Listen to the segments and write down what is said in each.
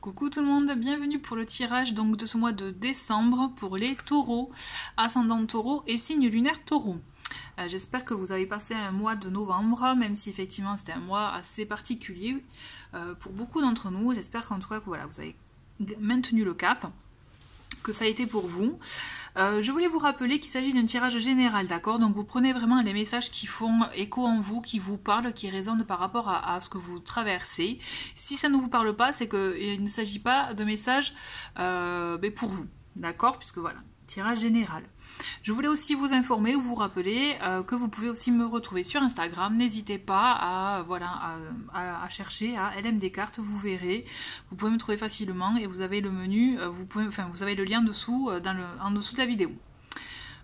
Coucou tout le monde, bienvenue pour le tirage donc de ce mois de décembre pour les taureaux, ascendant taureau et signe lunaire taureau. J'espère que vous avez passé un mois de novembre, même si effectivement c'était un mois assez particulier pour beaucoup d'entre nous. J'espère qu'en tout cas que, voilà, vous avez maintenu le cap, que ça a été pour vous. Je voulais vous rappeler qu'il s'agit d'un tirage général, d'accord? Donc vous prenez vraiment les messages qui font écho en vous, qui vous parlent, qui résonnent par rapport à ce que vous traversez. Si ça ne vous parle pas, c'est qu'il ne s'agit pas de messages pour vous, d'accord? Puisque voilà, tirage général. Je voulais aussi vous informer ou vous rappeler que vous pouvez aussi me retrouver sur Instagram. N'hésitez pas à chercher à LM Descartes, vous verrez. Vous pouvez me trouver facilement et vous avez le menu, vous avez le lien dessous, en dessous de la vidéo.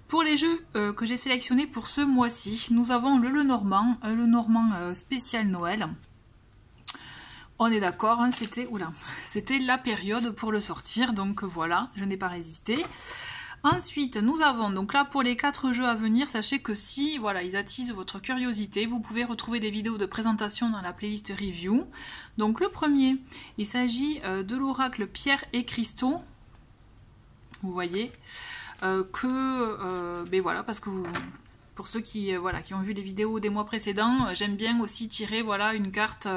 Pour les jeux que j'ai sélectionnés pour ce mois-ci, nous avons le Lenormand spécial Noël. On est d'accord, hein, c'était la période pour le sortir, donc voilà, je n'ai pas résisté. Ensuite, nous avons, donc là pour les 4 jeux à venir, sachez que si voilà, ils attisent votre curiosité, vous pouvez retrouver des vidéos de présentation dans la playlist review. Donc le premier, il s'agit de l'oracle Pierre et Cristaux. Vous voyez voilà, parce que pour ceux qui ont vu les vidéos des mois précédents, j'aime bien aussi tirer voilà, une carte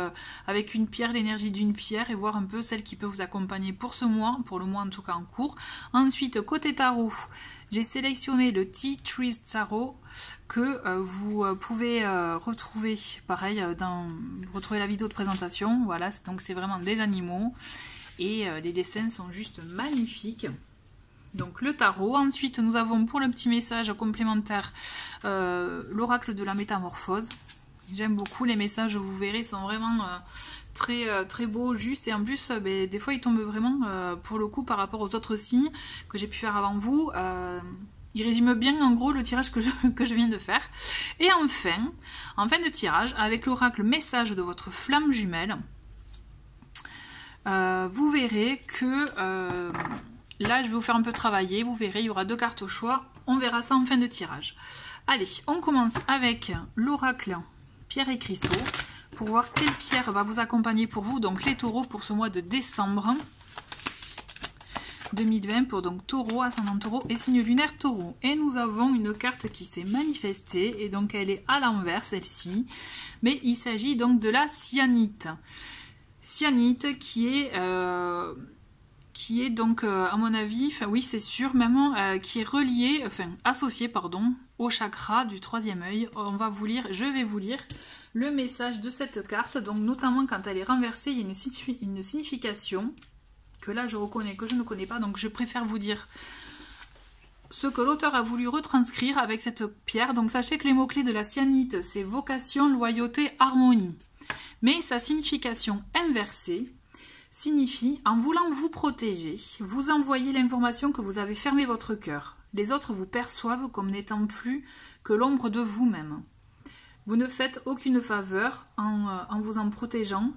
avec une pierre, l'énergie d'une pierre, et voir un peu celle qui peut vous accompagner pour ce mois, pour le mois en tout cas en cours. Ensuite, côté tarot, j'ai sélectionné le Tea Trees Tarot que vous pouvez retrouver, pareil, vous retrouvez la vidéo de présentation. Voilà, donc c'est vraiment des animaux et les dessins sont juste magnifiques. Donc le tarot. Ensuite nous avons pour le petit message complémentaire l'oracle de la métamorphose. J'aime beaucoup les messages, vous verrez, sont vraiment très beaux, justes, et en plus des fois ils tombent vraiment pour le coup par rapport aux autres signes que j'ai pu faire avant vous. Il résume bien en gros le tirage que je viens de faire. Et enfin, en fin de tirage, avec l'oracle message de votre flamme jumelle, vous verrez que là, je vais vous faire un peu travailler, vous verrez, il y aura 2 cartes au choix, on verra ça en fin de tirage. Allez, on commence avec l'oracle Pierre et Cristaux, pour voir quelle pierre va vous accompagner pour vous, donc les taureaux, pour ce mois de décembre 2020, pour donc taureau, ascendant taureau et signe lunaire taureau. Et nous avons une carte qui s'est manifestée, et donc elle est à l'envers, celle-ci, mais il s'agit donc de la cyanite. Cyanite qui est donc, à mon avis, enfin oui c'est sûr, même qui est relié, associé, pardon, au chakra du 3e œil. Je vais vous lire le message de cette carte, donc notamment quand elle est renversée, il y a une signification que là je reconnais, que je ne connais pas, donc je préfère vous dire ce que l'auteur a voulu retranscrire avec cette pierre. Donc sachez que les mots-clés de la cyanite, c'est vocation, loyauté, harmonie. Mais sa signification inversée signifie, en voulant vous protéger, vous envoyez l'information que vous avez fermé votre cœur. Les autres vous perçoivent comme n'étant plus que l'ombre de vous-même. Vous ne faites aucune faveur en vous en protégeant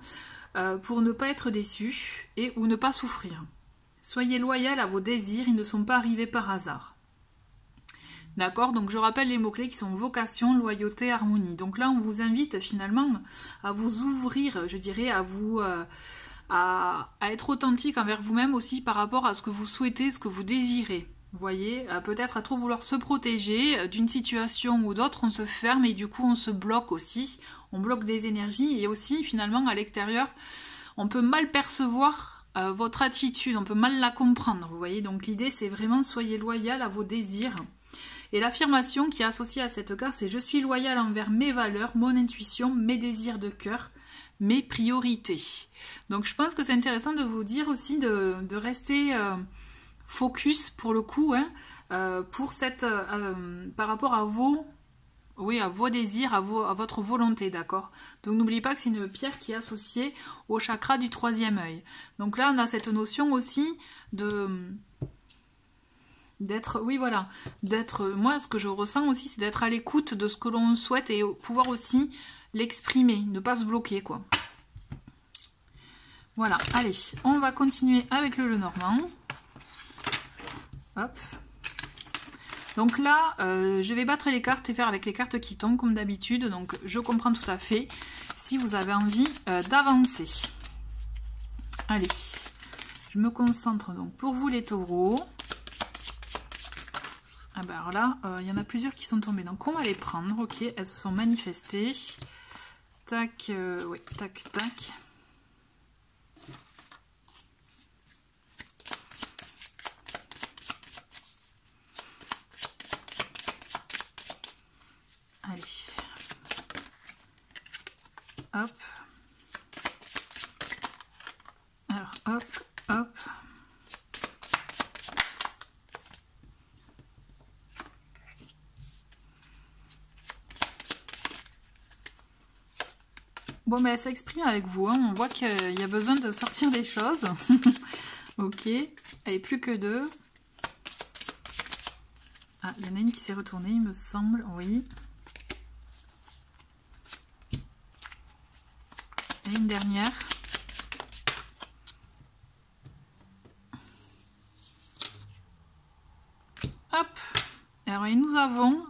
pour ne pas être déçu et ou ne pas souffrir. Soyez loyal à vos désirs, ils ne sont pas arrivés par hasard. D'accord, donc je rappelle les mots-clés qui sont vocation, loyauté, harmonie. Donc là, on vous invite finalement à vous ouvrir, je dirais, à être authentique envers vous-même aussi par rapport à ce que vous souhaitez, ce que vous désirez. Vous voyez, peut-être à trop vouloir se protéger d'une situation ou d'autre, on se ferme et du coup on se bloque aussi. On bloque des énergies et aussi finalement à l'extérieur, on peut mal percevoir votre attitude, on peut mal la comprendre. Vous voyez, donc l'idée c'est vraiment soyez loyal à vos désirs. Et l'affirmation qui est associée à cette carte, c'est je suis loyal envers mes valeurs, mon intuition, mes désirs de cœur, mes priorités. Donc je pense que c'est intéressant de vous dire aussi de rester focus pour le coup, hein, pour par rapport à vos désirs, à votre volonté, d'accord? Donc n'oubliez pas que c'est une pierre qui est associée au chakra du 3e œil. Donc là on a cette notion aussi moi ce que je ressens aussi, c'est d'être à l'écoute de ce que l'on souhaite et pouvoir aussi l'exprimer, ne pas se bloquer, quoi. Voilà, allez, on va continuer avec le Lenormand. Hop. Donc là, je vais battre les cartes et faire avec les cartes qui tombent comme d'habitude. Donc je comprends tout à fait si vous avez envie d'avancer. Allez, Je me concentre donc pour vous les taureaux. Ah bah alors là, il y en a plusieurs qui sont tombés. Donc on va les prendre, ok, elles se sont manifestées. Tac, oui, tac, tac. Allez. Hop. Alors, hop, hop. Bon, mais elle s'exprime avec vous, hein. On voit qu'il y a besoin de sortir des choses. Ok, elle est plus que 2. Ah, il y en a une qui s'est retournée, il me semble, oui. Et une dernière. Hop. Alors, et nous avons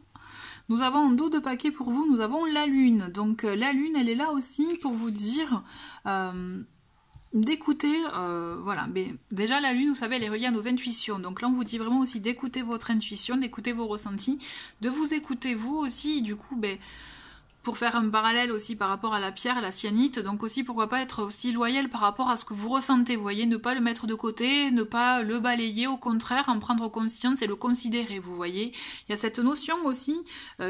en dos de paquet pour vous, nous avons la lune. Donc la lune, elle est là aussi pour vous dire d'écouter, voilà. Mais déjà la lune, vous savez, elle est reliée à nos intuitions. Donc là, on vous dit vraiment aussi d'écouter votre intuition, d'écouter vos ressentis, de vous écouter vous aussi. Et du coup, ben, pour faire un parallèle aussi par rapport à la pierre, à la cyanite, donc aussi pourquoi pas être aussi loyal par rapport à ce que vous ressentez, vous voyez, ne pas le mettre de côté, ne pas le balayer, au contraire, en prendre conscience et le considérer, vous voyez. Il y a cette notion aussi,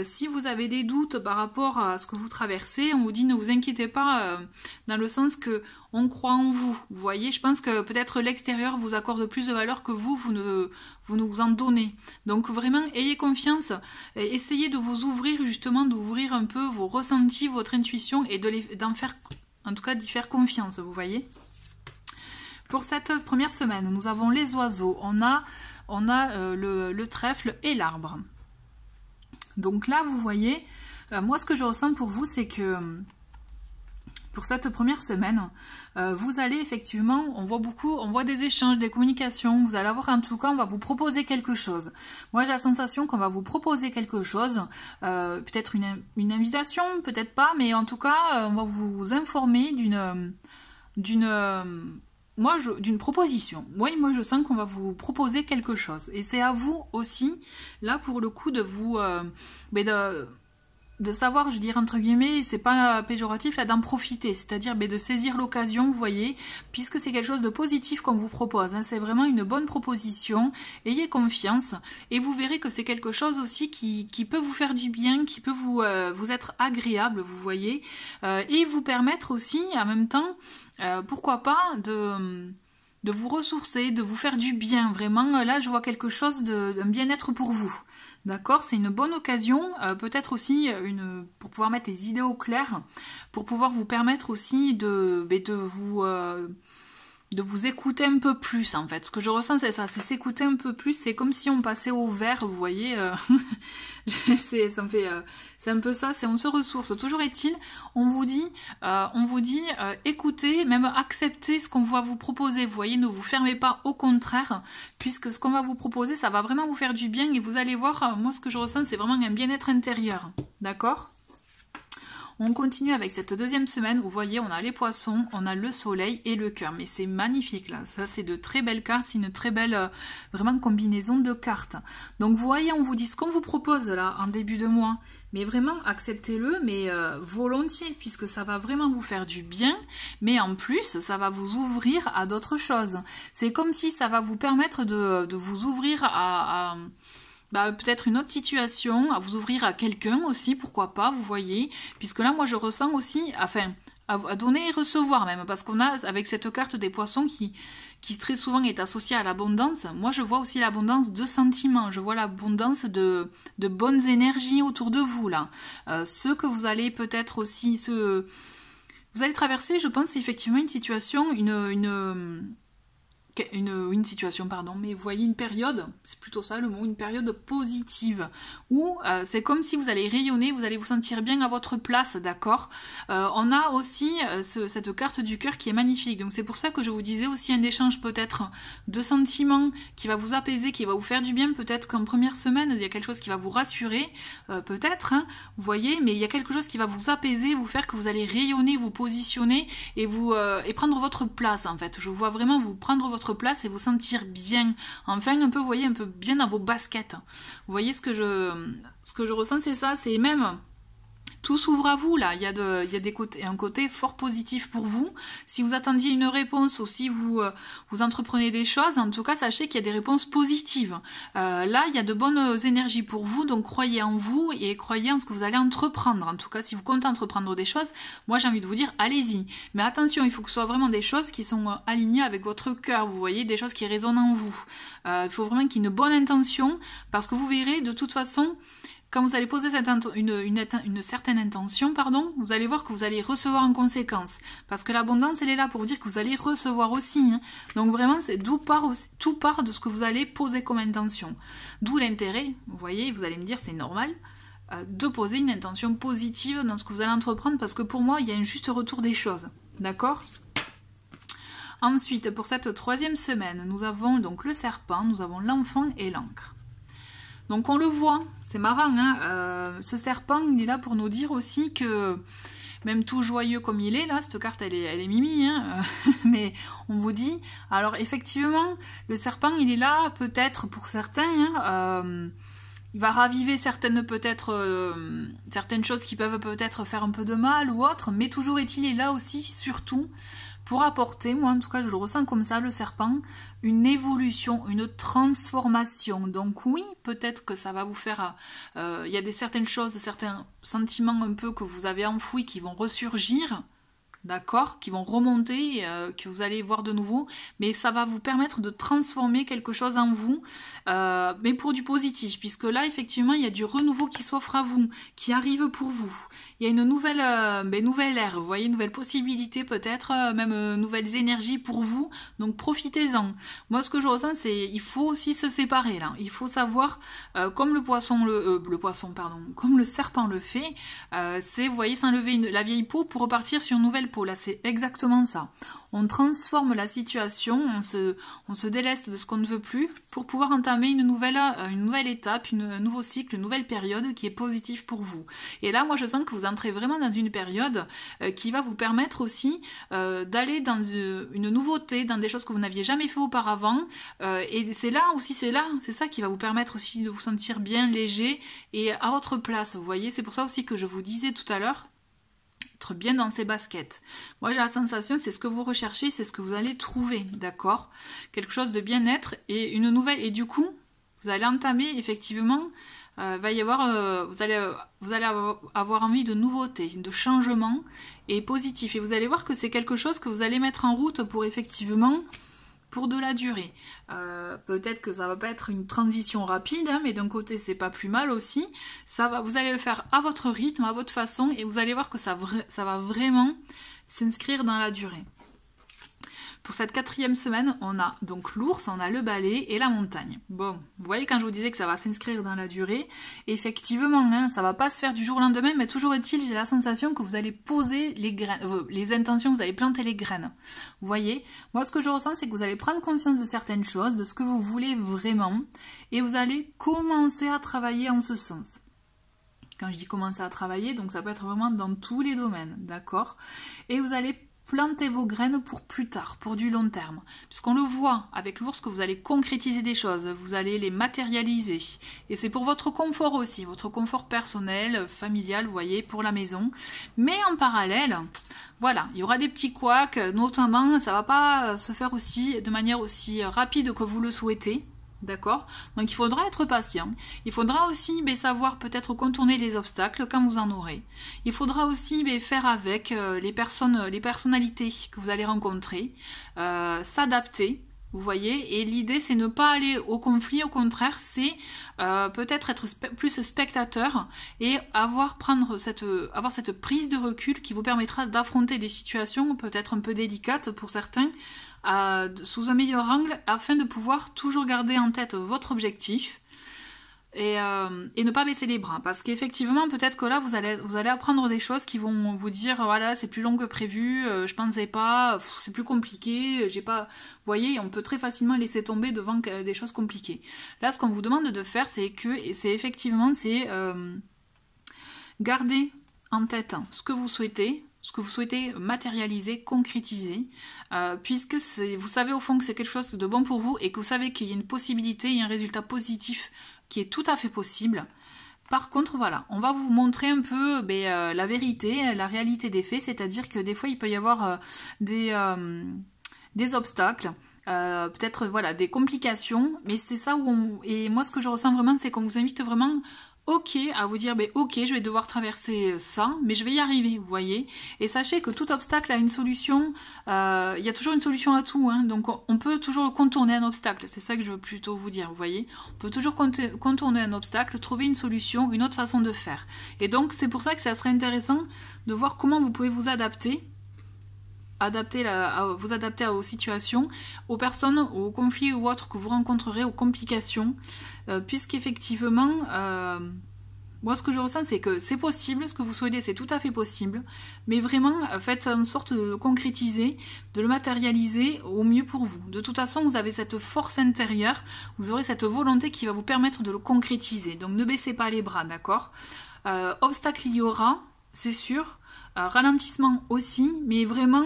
si vous avez des doutes par rapport à ce que vous traversez, on vous dit ne vous inquiétez pas, dans le sens que on croit en vous, vous voyez, je pense que peut-être l'extérieur vous accorde plus de valeur que vous ne vous en donnez. Donc vraiment, ayez confiance, essayez de vous ouvrir justement, d'ouvrir un peu vos ressentis, votre intuition et d'en faire, en tout cas d'y faire confiance, vous voyez. Pour cette première semaine, nous avons les oiseaux, on a le trèfle et l'arbre. Donc là, vous voyez, moi ce que je ressens pour vous, c'est que pour cette première semaine, vous allez effectivement, on voit des échanges, des communications, vous allez avoir en tout cas, on va vous proposer quelque chose. Moi j'ai la sensation qu'on va vous proposer quelque chose, peut-être une invitation, peut-être pas, mais en tout cas, on va vous informer d'une proposition. Oui, moi je sens qu'on va vous proposer quelque chose. Et c'est à vous aussi, là pour le coup, de vous... de savoir, je dirais entre guillemets, c'est pas péjoratif, là d'en profiter, c'est-à-dire de saisir l'occasion, vous voyez, puisque c'est quelque chose de positif qu'on vous propose, hein, c'est vraiment une bonne proposition, ayez confiance, et vous verrez que c'est quelque chose aussi qui peut vous faire du bien, qui peut vous être agréable, vous voyez, et vous permettre aussi, en même temps, pourquoi pas, de vous ressourcer, de vous faire du bien, vraiment, là je vois quelque chose d'un bien-être pour vous. D'accord, c'est une bonne occasion, peut-être aussi pour pouvoir mettre les idées au clair, pour pouvoir vous permettre aussi de vous écouter un peu plus en fait. Ce que je ressens c'est ça, c'est s'écouter un peu plus, c'est comme si on passait au vert, vous voyez, c'est un peu ça, c'est on se ressource. Toujours est-il, on vous dit écoutez, même acceptez ce qu'on va vous proposer, vous voyez, ne vous fermez pas, au contraire, puisque ce qu'on va vous proposer, ça va vraiment vous faire du bien et vous allez voir, moi ce que je ressens c'est vraiment un bien-être intérieur, d'accord ? On continue avec cette deuxième semaine où vous voyez on a les poissons, on a le soleil et le cœur. Mais c'est magnifique là, ça c'est de très belles cartes, c'est une très belle vraiment combinaison de cartes. Donc vous voyez, on vous dit ce qu'on vous propose là en début de mois. Mais vraiment acceptez-le, mais volontiers, puisque ça va vraiment vous faire du bien, mais en plus ça va vous ouvrir à d'autres choses. C'est comme si ça va vous permettre de vous ouvrir à peut-être une autre situation, à vous ouvrir à quelqu'un aussi, pourquoi pas, vous voyez, puisque là moi je ressens aussi, enfin, à donner et recevoir même, parce qu'on a avec cette carte des poissons qui très souvent est associée à l'abondance, moi je vois aussi l'abondance de sentiments, je vois l'abondance de bonnes énergies autour de vous là, ce que vous allez peut-être aussi, vous allez traverser, je pense, effectivement une situation, une situation, pardon, mais vous voyez une période, c'est plutôt ça le mot, une période positive, où c'est comme si vous allez rayonner, vous allez vous sentir bien à votre place, d'accord. On a aussi cette carte du cœur qui est magnifique, donc c'est pour ça que je vous disais aussi un échange peut-être de sentiments qui va vous apaiser, qui va vous faire du bien, peut-être qu'en première semaine, il y a quelque chose qui va vous rassurer, peut-être, hein, vous voyez, mais il y a quelque chose qui va vous apaiser, vous faire que vous allez rayonner, vous positionner, et prendre votre place, en fait. Je vois vraiment vous prendre votre votre place et vous sentir bien. Enfin, un peu, vous voyez, un peu bien dans vos baskets. Vous voyez ce que je ressens, c'est ça, c'est même... Tout s'ouvre à vous là, il y a un côté fort positif pour vous. Si vous attendiez une réponse ou si vous entreprenez des choses, en tout cas sachez qu'il y a des réponses positives. Là il y a de bonnes énergies pour vous, donc croyez en vous et croyez en ce que vous allez entreprendre. En tout cas si vous comptez entreprendre des choses, moi j'ai envie de vous dire allez-y. Mais attention, il faut que ce soit vraiment des choses qui sont alignées avec votre cœur, vous voyez, des choses qui résonnent en vous. Il faut vraiment qu'il y ait une bonne intention parce que vous verrez de toute façon... Quand vous allez poser une certaine intention, vous allez voir que vous allez recevoir en conséquence. Parce que l'abondance, elle est là pour vous dire que vous allez recevoir aussi. Hein. Donc vraiment, tout part de ce que vous allez poser comme intention. D'où l'intérêt, vous voyez, vous allez me dire, c'est normal, de poser une intention positive dans ce que vous allez entreprendre, parce que pour moi, il y a un juste retour des choses. D'accord ? Ensuite, pour cette 3e semaine, nous avons donc le serpent, nous avons l'enfant et l'encre. Donc on le voit, c'est marrant, hein, ce serpent, il est là pour nous dire aussi que, même tout joyeux comme il est, là, cette carte, elle est mimi, hein, mais on vous dit, alors effectivement, le serpent, il est là, peut-être pour certains, hein, il va raviver certaines choses qui peuvent peut-être faire un peu de mal ou autre, mais toujours est-il, il est là aussi, surtout, pour apporter, moi en tout cas je le ressens comme ça, le serpent, une évolution, une transformation. Donc oui, peut-être que ça va vous faire... Il y a certaines choses, certains sentiments un peu que vous avez enfouis qui vont ressurgir, d'accord, qui vont remonter, que vous allez voir de nouveau, mais ça va vous permettre de transformer quelque chose en vous, mais pour du positif, puisque là, effectivement, il y a du renouveau qui s'offre à vous, qui arrive pour vous. Il y a une nouvelle ère, vous voyez, une nouvelle possibilité peut-être, même nouvelles énergies pour vous, donc profitez-en. Moi, ce que je ressens, c'est il faut aussi se séparer, là. Il faut savoir, comme comme le serpent le fait, c'est, vous voyez, s'enlever la vieille peau pour repartir sur une nouvelle peau. Là, c'est exactement ça. On transforme la situation, on se déleste de ce qu'on ne veut plus pour pouvoir entamer une nouvelle étape, un nouveau cycle, une nouvelle période qui est positive pour vous. Et là, moi, je sens que vous entrez vraiment dans une période qui va vous permettre aussi d'aller dans une nouveauté, dans des choses que vous n'aviez jamais fait auparavant. Et c'est ça qui va vous permettre aussi de vous sentir bien, léger et à votre place. Vous voyez, c'est pour ça aussi que je vous disais tout à l'heure, être bien dans ses baskets. Moi j'ai la sensation, c'est ce que vous recherchez, c'est ce que vous allez trouver, d'accord ? Quelque chose de bien-être et une nouvelle, et du coup, vous allez entamer effectivement, va y avoir, vous allez avoir envie de nouveautés, de changements et positif. Et vous allez voir que c'est quelque chose que vous allez mettre en route pour effectivement... pour de la durée. Peut-être que ça va pas être une transition rapide, hein, mais d'un côté c'est pas plus mal aussi. Vous allez le faire à votre rythme, à votre façon, et vous allez voir que ça va vraiment s'inscrire dans la durée. Pour cette 4e semaine, on a donc l'ours, on a le balai et la montagne. Bon, vous voyez quand je vous disais que ça va s'inscrire dans la durée, effectivement, hein, ça va pas se faire du jour au lendemain, mais toujours est-il, j'ai la sensation que vous allez poser les graines, les intentions, vous allez planter les graines. Vous voyez, moi ce que je ressens, c'est que vous allez prendre conscience de certaines choses, de ce que vous voulez vraiment, et vous allez commencer à travailler en ce sens. Quand je dis commencer à travailler, donc ça peut être vraiment dans tous les domaines, d'accord ? Et vous allez plantez vos graines pour plus tard, pour du long terme. Puisqu'on le voit avec l'ours que vous allez concrétiser des choses, vous allez les matérialiser. Et c'est pour votre confort aussi, votre confort personnel, familial, vous voyez, pour la maison. Mais en parallèle, voilà, il y aura des petits couacs, notamment, ça va pas se faire aussi de manière aussi rapide que vous le souhaitez. D'accord ? Donc il faudra être patient. Il faudra aussi savoir peut-être contourner les obstacles quand vous en aurez. Il faudra aussi faire avec les personnalités que vous allez rencontrer, s'adapter. Vous voyez, et l'idée c'est ne pas aller au conflit, au contraire c'est peut-être être plus spectateur et avoir cette prise de recul qui vous permettra d'affronter des situations peut-être un peu délicates pour certains sous un meilleur angle afin de pouvoir toujours garder en tête votre objectif et ne pas baisser les bras, parce qu'effectivement peut-être que là vous allez apprendre des choses qui vont vous dire voilà c'est plus long que prévu, je pensais pas, c'est plus compliqué, j'ai pas, vous voyez, on peut très facilement laisser tomber devant des choses compliquées. Là ce qu'on vous demande de faire c'est effectivement garder en tête ce que vous souhaitez, ce que vous souhaitez matérialiser, concrétiser, puisque vous savez au fond que c'est quelque chose de bon pour vous et que vous savez qu'il y a une possibilité, il y a un résultat positif qui est tout à fait possible. Par contre, voilà, on va vous montrer un peu la vérité, la réalité des faits, c'est-à-dire que des fois il peut y avoir des obstacles, peut-être voilà des complications, mais c'est ça où et moi ce que je ressens vraiment, c'est qu'on vous invite vraiment à vous dire ok, je vais devoir traverser ça, mais je vais y arriver, vous voyez. Et sachez que tout obstacle a une solution, il y a toujours une solution à tout, hein, donc on peut toujours contourner un obstacle, c'est ça que je veux plutôt vous dire, vous voyez. On peut toujours contourner un obstacle, trouver une solution, une autre façon de faire. Et donc c'est pour ça que ça serait intéressant de voir comment vous pouvez vous adapter aux situations, aux personnes, aux conflits ou autres que vous rencontrerez, aux complications, puisqu'effectivement, moi ce que je ressens c'est que c'est possible, ce que vous souhaitez c'est tout à fait possible, mais vraiment faites en sorte de le concrétiser, de le matérialiser au mieux pour vous. De toute façon vous avez cette force intérieure, vous aurez cette volonté qui va vous permettre de le concrétiser, donc ne baissez pas les bras, d'accord. Obstacle il y aura, c'est sûr, ralentissement aussi, mais vraiment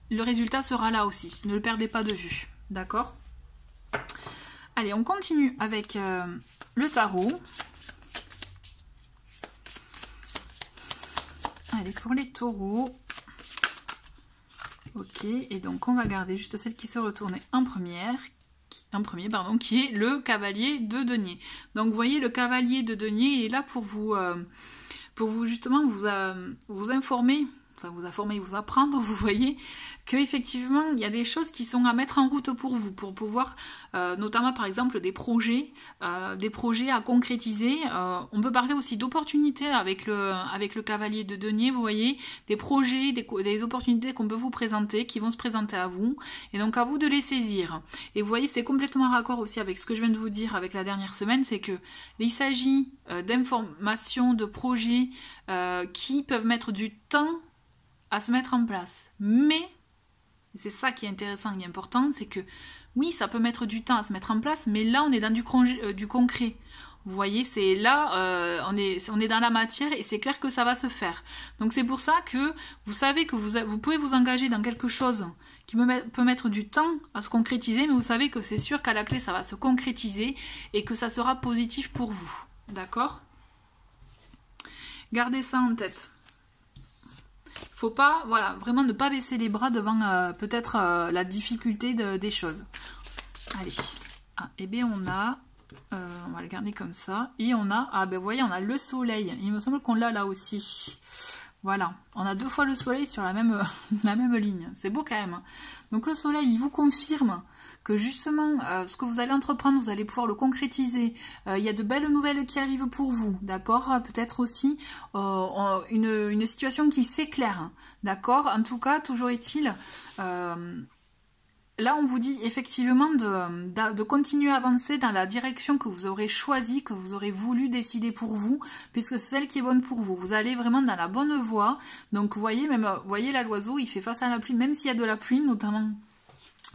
le résultat sera là aussi, ne le perdez pas de vue, d'accord. Allez, on continue avec le tarot. Allez, pour les taureaux, ok, et donc on va garder juste celle qui se retournait en premier, qui est le cavalier de denier. Donc vous voyez, le cavalier de denier est là pour vous justement vous informer, enfin vous apprendre, vous voyez, qu'effectivement il y a des choses qui sont à mettre en route pour vous, pour pouvoir, notamment par exemple des projets à concrétiser. On peut parler aussi d'opportunités avec le cavalier de denier, vous voyez, des projets, des opportunités qu'on peut vous présenter, qui vont se présenter à vous, et donc à vous de les saisir. Et vous voyez, c'est complètement raccord aussi avec ce que je viens de vous dire avec la dernière semaine, c'est que il s'agit d'informations, de projets qui peuvent mettre du temps à se mettre en place. Mais, c'est ça qui est intéressant et important, c'est que oui, ça peut mettre du temps à se mettre en place, mais là on est dans du concret. Vous voyez, c'est là, on est dans la matière et c'est clair que ça va se faire. Donc c'est pour ça que vous savez que vous pouvez vous engager dans quelque chose qui peut mettre du temps à se concrétiser, mais vous savez que c'est sûr qu'à la clé ça va se concrétiser et que ça sera positif pour vous. D'accord ? Gardez ça en tête. Faut pas, voilà, vraiment ne pas baisser les bras devant peut-être la difficulté des choses. Allez, et bien on va le garder comme ça, et on a, vous voyez, on a le soleil, il me semble qu'on l'a là aussi. Voilà, on a 2 fois le soleil sur la même ligne, c'est beau quand même. Donc le soleil, il vous confirme que justement, ce que vous allez entreprendre, vous allez pouvoir le concrétiser. Il y a de belles nouvelles qui arrivent pour vous, d'accord. Peut-être aussi une situation qui s'éclaire, d'accord. En tout cas, toujours est-il, là on vous dit effectivement de continuer à avancer dans la direction que vous aurez choisie, que vous aurez voulu décider pour vous, puisque c'est celle qui est bonne pour vous. Vous allez vraiment dans la bonne voie. Donc vous voyez, là l'oiseau, il fait face à la pluie, même s'il y a de la pluie, notamment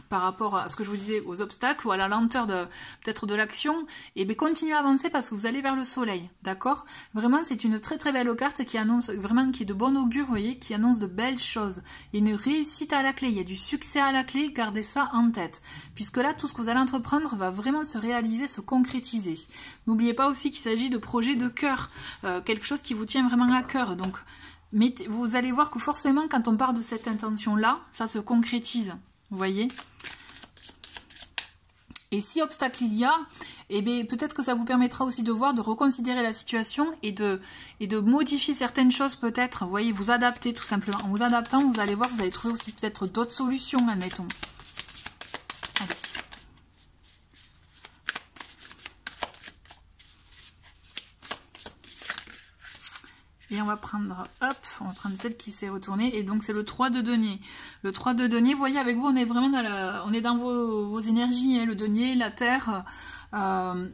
par rapport à ce que je vous disais, aux obstacles ou à la lenteur peut-être de l'action, et bien continuez à avancer parce que vous allez vers le soleil, d'accord. Vraiment, c'est une très très belle carte qui annonce, vraiment qui est de bon augure, vous voyez, qui annonce de belles choses. Il y a une réussite à la clé, il y a du succès à la clé, gardez ça en tête, puisque là, tout ce que vous allez entreprendre va vraiment se réaliser, se concrétiser. N'oubliez pas aussi qu'il s'agit de projets de cœur, quelque chose qui vous tient vraiment à cœur, donc mais vous allez voir que forcément, quand on part de cette intention-là, ça se concrétise. Vous voyez? Et si obstacle il y a, eh bien peut-être que ça vous permettra aussi de voir, de reconsidérer la situation et de modifier certaines choses peut-être. Vous voyez, vous adapter tout simplement. En vous adaptant, vous allez voir, vous allez trouver aussi peut-être d'autres solutions, admettons. Allez. Et on va prendre, celle qui s'est retournée, et donc c'est le 3 de denier. Le 3 de denier, vous voyez, avec vous, on est vraiment dans vos énergies, hein, le denier, la terre,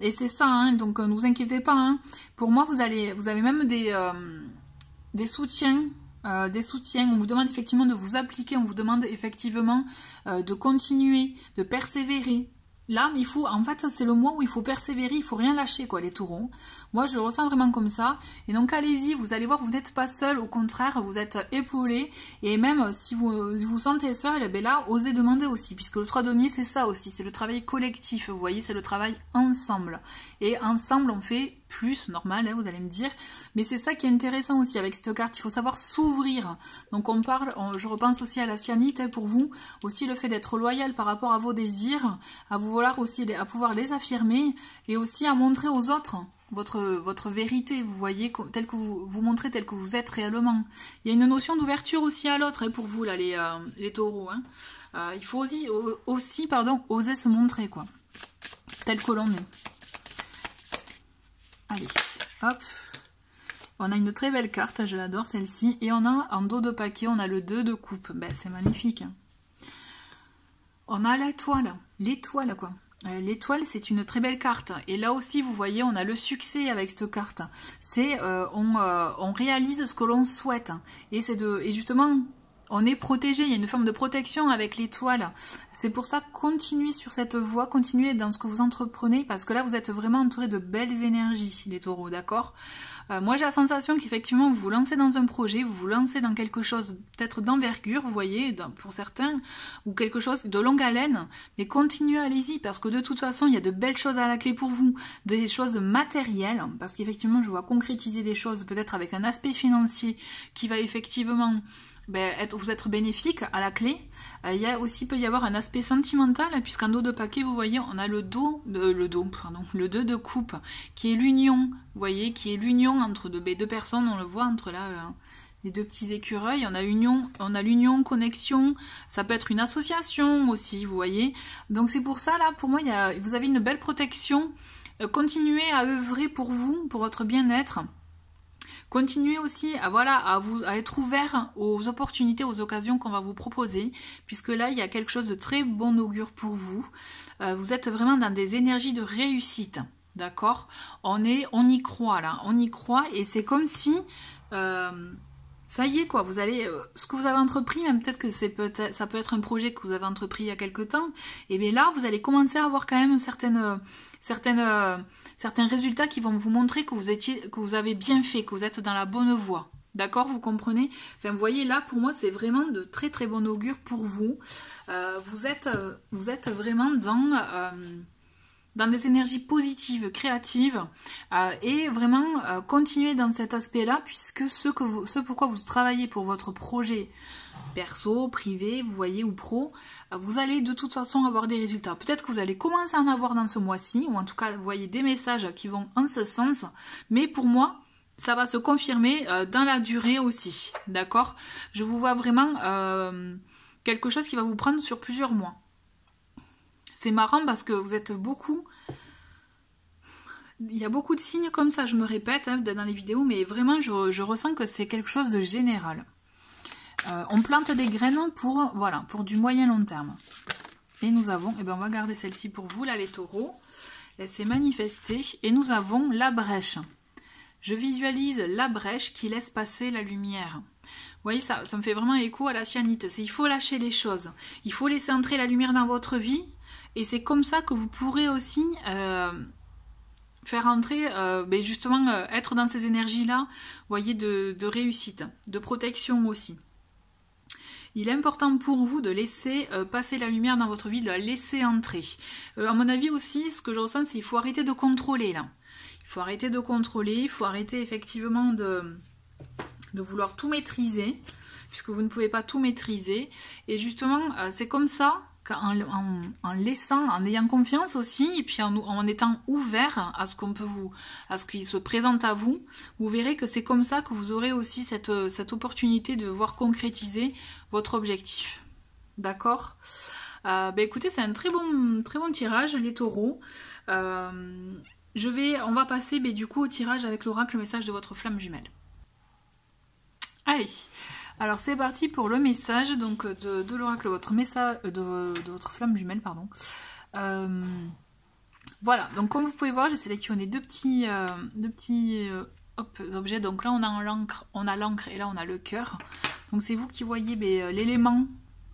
et c'est ça, hein, donc ne vous inquiétez pas. Hein. Pour moi, vous avez même des soutiens. On vous demande effectivement de vous appliquer, on vous demande effectivement de continuer, de persévérer. là, il faut, en fait, c'est le mois où il faut persévérer, il faut rien lâcher, quoi, les taureaux. Moi, je le ressens vraiment comme ça. Et donc, allez-y, vous allez voir, vous n'êtes pas seul, au contraire, vous êtes épaulé. Et même si vous vous sentez seul, eh bien là, osez demander aussi, puisque le 3 denier, c'est ça aussi, c'est le travail collectif, vous voyez, c'est le travail ensemble. Et ensemble, on fait plus, normal, hein, vous allez me dire. Mais c'est ça qui est intéressant aussi avec cette carte, il faut savoir s'ouvrir. Donc, je repense aussi à la cyanite, hein, pour vous, aussi le fait d'être loyal par rapport à vos désirs, à vous vouloir aussi, à pouvoir les affirmer, et aussi à montrer aux autres votre vérité, vous voyez, tel que vous montrez tel que vous êtes réellement. Il y a une notion d'ouverture aussi à l'autre, hein, pour vous, là, les taureaux. Hein. Il faut aussi, oser se montrer, quoi, tel que l'on est. Allez, hop. On a une très belle carte, je l'adore celle-ci. Et on a, en dos de paquet, on a le 2 de coupe. Ben, c'est magnifique. Hein. On a l'étoile, quoi. L'étoile, c'est une très belle carte. Et là aussi, vous voyez, on a le succès avec cette carte. C'est, on réalise ce que l'on souhaite. Et justement, on est protégé. Il y a une forme de protection avec l'étoile. C'est pour ça, continuez sur cette voie, continuez dans ce que vous entreprenez, parce que là, vous êtes vraiment entouré de belles énergies, les taureaux, d'accord ? Moi, j'ai la sensation qu'effectivement, vous vous lancez dans un projet, vous vous lancez dans quelque chose peut-être d'envergure, vous voyez, pour certains, ou quelque chose de longue haleine, mais continuez, allez-y, parce que de toute façon, il y a de belles choses à la clé pour vous, des choses matérielles, parce qu'effectivement, je vois concrétiser des choses, peut-être avec un aspect financier qui va effectivement vous être bénéfique à la clé. Peut y avoir un aspect sentimental, puisqu'en dos de paquet, vous voyez, on a le 2 de coupe, qui est l'union, vous voyez, qui est l'union entre deux personnes, on le voit entre là, les deux petits écureuils, on a l'union, connexion, ça peut être une association aussi, vous voyez. Donc c'est pour ça, là, pour moi, vous avez une belle protection. Continuez à œuvrer pour vous, pour votre bien-être. Continuez aussi à être ouvert aux opportunités, aux occasions qu'on va vous proposer, puisque là, il y a quelque chose de très bon augure pour vous. Vous êtes vraiment dans des énergies de réussite, d'accord ? On y croit, là. On y croit, et c'est comme si... ça y est, quoi, vous allez, ce que vous avez entrepris, même peut-être que ça peut être un projet que vous avez entrepris il y a quelque temps, et bien là, vous allez commencer à avoir quand même certains résultats qui vont vous montrer que vous avez bien fait, que vous êtes dans la bonne voie. D'accord, vous comprenez? Enfin, vous voyez, là, pour moi, c'est vraiment de très très bon augure pour vous. Vous êtes vraiment dans des énergies positives, créatives, et vraiment continuer dans cet aspect-là, puisque ce pourquoi vous travaillez pour votre projet perso, privé, vous voyez, ou pro, vous allez de toute façon avoir des résultats. Peut-être que vous allez commencer à en avoir dans ce mois-ci, ou en tout cas, vous voyez des messages qui vont en ce sens, mais pour moi, ça va se confirmer dans la durée aussi, d'accord? Je vous vois vraiment quelque chose qui va vous prendre sur plusieurs mois. C'est marrant parce que vous êtes beaucoup... Il y a beaucoup de signes comme ça, je me répète dans les vidéos, mais vraiment je ressens que c'est quelque chose de général. On plante des graines pour du moyen long terme. Et nous avons, on va garder celle-ci pour vous, là les taureaux. Elle s'est manifestée et nous avons la brèche. Je visualise la brèche qui laisse passer la lumière. Vous voyez, ça me fait vraiment écho à la cyanite. Il faut lâcher les choses. Il faut laisser entrer la lumière dans votre vie. Et c'est comme ça que vous pourrez aussi faire entrer, justement, être dans ces énergies-là, vous voyez, de réussite, de protection aussi. Il est important pour vous de laisser passer la lumière dans votre vie, de la laisser entrer. À mon avis aussi, ce que je ressens, c'est qu'il faut arrêter de contrôler, là. Il faut arrêter de contrôler, il faut arrêter effectivement de vouloir tout maîtriser, puisque vous ne pouvez pas tout maîtriser. Et justement, c'est comme ça, en laissant, en ayant confiance aussi, et puis en étant ouvert à ce qui se présente à vous, vous verrez que c'est comme ça que vous aurez aussi cette opportunité de voir concrétiser votre objectif. D'accord? Écoutez, c'est un très bon tirage, les taureaux. On va passer du coup au tirage avec l'oracle, le message de votre flamme jumelle. Allez, alors c'est parti pour le message donc de l'oracle, votre message de votre flamme jumelle, pardon. Voilà, donc comme vous pouvez voir, j'ai sélectionné deux petits objets. Donc là on a l'encre et là on a le cœur. Donc c'est vous qui voyez l'élément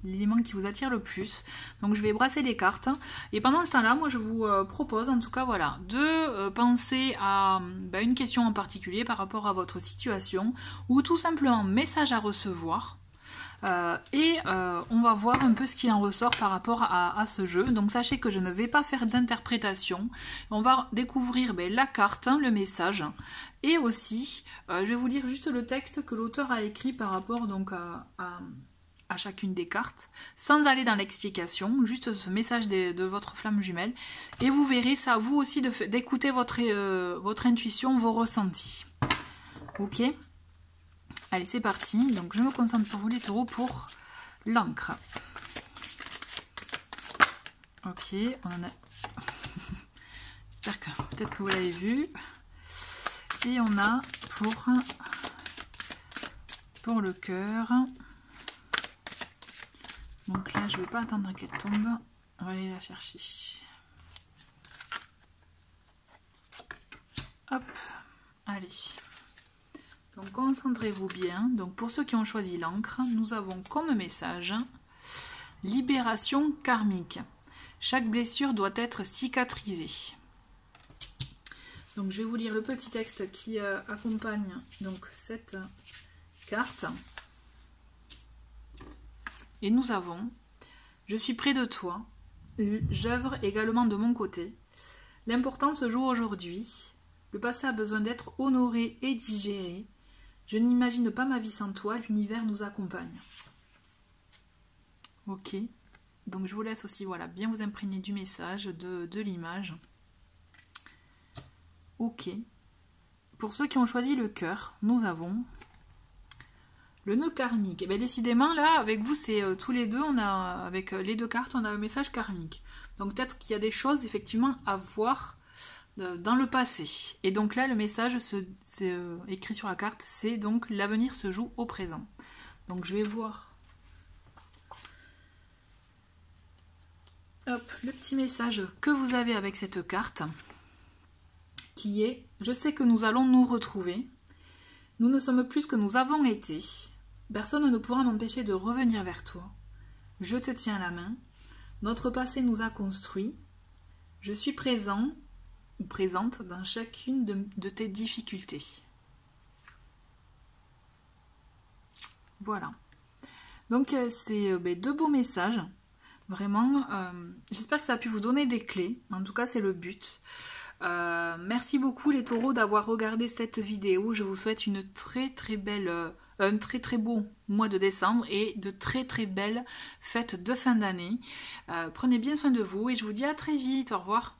l'élément qui vous attire le plus. Donc je vais brasser les cartes. Et pendant ce temps-là, moi je vous propose en tout cas voilà, de penser à une question en particulier par rapport à votre situation ou tout simplement message à recevoir. On va voir un peu ce qu'il en ressort par rapport à ce jeu. Donc sachez que je ne vais pas faire d'interprétation. On va découvrir la carte, le message. Et aussi, je vais vous lire juste le texte que l'auteur a écrit par rapport donc à chacune des cartes, sans aller dans l'explication, juste ce message de votre flamme jumelle. Et vous verrez, ça à vous aussi d'écouter votre intuition, vos ressentis. Ok ? Allez, c'est parti. Donc, je me concentre pour vous, les taureaux, pour l'encre. Ok, on en a... J'espère que peut-être que vous l'avez vu. Et on a pour le cœur. Donc là, je ne vais pas attendre qu'elle tombe. On va aller la chercher. Hop, allez. Donc concentrez-vous bien. Donc pour ceux qui ont choisi l'encre, nous avons comme message libération karmique. Chaque blessure doit être cicatrisée. Donc je vais vous lire le petit texte qui accompagne donc cette carte. Et nous avons « Je suis près de toi, j'œuvre également de mon côté. L'important se joue aujourd'hui. Le passé a besoin d'être honoré et digéré. Je n'imagine pas ma vie sans toi, l'univers nous accompagne. » Ok, donc je vous laisse aussi voilà, bien vous imprégner du message, de l'image. Ok, pour ceux qui ont choisi le cœur, nous avons le nœud karmique. Et bien décidément là, avec vous, c'est tous les deux, on a, avec les deux cartes, on a un message karmique. Donc peut-être qu'il y a des choses effectivement à voir dans le passé. Et donc là, le message écrit sur la carte, c'est donc l'avenir se joue au présent. Donc je vais voir le petit message que vous avez avec cette carte, qui est « Je sais que nous allons nous retrouver. Nous ne sommes plus ce que nous avons été. Personne ne pourra m'empêcher de revenir vers toi. Je te tiens la main. Notre passé nous a construits. Je suis présent ou présente dans chacune de tes difficultés. » Voilà. Donc c'est deux beaux messages. Vraiment, j'espère que ça a pu vous donner des clés. En tout cas, c'est le but. Merci beaucoup les taureaux d'avoir regardé cette vidéo. Je vous souhaite une très belle, un très beau mois de décembre et de très belles fêtes de fin d'année. Prenez bien soin de vous et je vous dis à très vite. Au revoir.